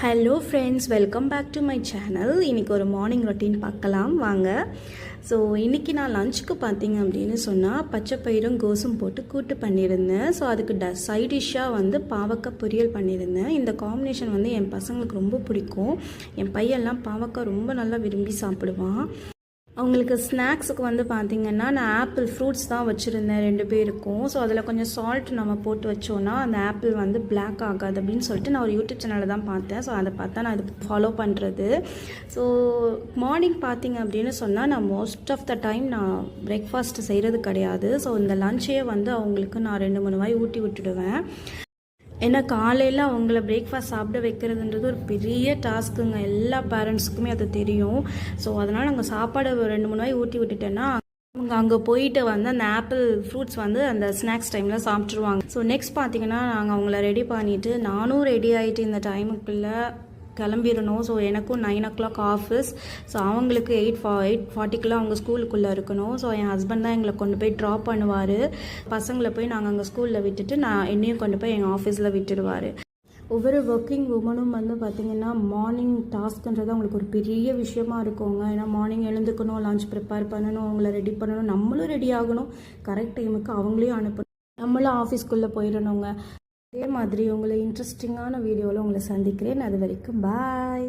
Hello friends, welcome back to my channel. இன்றைக்கி ஒரு morning routine பார்க்கலாம் வாங்க. ஸோ இன்றைக்கி நான் லஞ்சுக்கு பார்த்தீங்க அப்படின்னு சொன்னால் பச்சைப்பயிரும் கோஸும் போட்டு கூட்டு பண்ணியிருந்தேன். ஸோ அதுக்கு சைட் டிஷ்ஷாக வந்து பாவக்காய் பொரியல் பண்ணியிருந்தேன். இந்த காம்பினேஷன் வந்து என் பசங்களுக்கு ரொம்ப பிடிக்கும். என் பையெல்லாம் பாவக்காய் ரொம்ப நல்லா விரும்பி சாப்பிடுவான். அவங்களுக்கு ஸ்நாக்ஸுக்கு வந்து பார்த்திங்கன்னா நான் ஆப்பிள் ஃப்ரூட்ஸ் தான் வச்சுருந்தேன் 2 பேருக்கும். ஸோ அதில் கொஞ்சம் சால்ட் நம்ம போட்டு வச்சோன்னா அந்த ஆப்பிள் வந்து பிளாக் ஆகாது அப்படின்னு சொல்லிட்டு நான் ஒரு யூடியூப் சேனலில் தான் பார்த்தேன். ஸோ அதை பார்த்தா நான் இது ஃபாலோ பண்ணுறது. ஸோ மார்னிங் பார்த்திங்க அப்படின்னு சொன்னால் நான் மோஸ்ட் ஆஃப் த டைம் நான் பிரேக்ஃபாஸ்ட் செய்கிறது கிடையாது. ஸோ இந்த லஞ்சையே வந்து அவங்களுக்கு நான் 2-3 வாய் ஊட்டி விட்டுடுவேன். ஏன்னா காலையில் அவங்கள பிரேக்ஃபாஸ்ட் சாப்பிட வைக்கிறதுன்றது ஒரு பெரிய டாஸ்க்குங்க. எல்லா பேரண்ட்ஸுக்குமே அது தெரியும். ஸோ அதனால் நாங்கள் சாப்பாடு 2-3 வாய் ஊட்டி விட்டுட்டேன்னா அவங்க அங்கே போயிட்டு வந்து அந்த ஆப்பிள் ஃப்ரூட்ஸ் வந்து அந்த ஸ்நாக்ஸ் டைமில் சாப்பிட்ருவாங்க. ஸோ நெக்ஸ்ட் பார்த்திங்கன்னா நாங்கள் அவங்கள ரெடி பண்ணிவிட்டு நானும் ரெடி ஆகிட்டு இந்த டைமுக்குள்ளே கிளம்பிடணும். ஸோ எனக்கும் 9 o'clock ஆஃபீஸ். ஸோ அவங்களுக்கு 8:40 அவங்க ஸ்கூலுக்குள்ளே இருக்கணும். ஸோ என் ஹஸ்பண்ட் தான் எங்களை கொண்டு போய் ட்ராப் பண்ணுவார். பசங்களை போய் நாங்கள் அங்கே ஸ்கூலில் விட்டுட்டு என்னையும் கொண்டு போய் எங்கள் ஆஃபீஸில் விட்டுடுவார். ஒவ்வொரு ஒர்க்கிங் உமனும் வந்து பார்த்திங்கன்னா மார்னிங் டாஸ்க்ன்றது அவங்களுக்கு ஒரு பெரிய விஷயமா இருக்குங்க. ஏன்னா மார்னிங் எழுந்துக்கணும், லஞ்ச் ப்ரிப்பேர் பண்ணணும், அவங்கள ரெடி பண்ணணும், நம்மளும் ரெடி ஆகணும், கரெக்ட் டைமுக்கு அவங்களையும் அனுப்பணும், நம்மளும் ஆஃபீஸ்க்குள்ளே போயிடணுங்க. அதே மாதிரி உங்களை இன்ட்ரெஸ்டிங்கான வீடியோவில் உங்களை சந்திக்கிறேன். அது வரைக்கும் பாய்.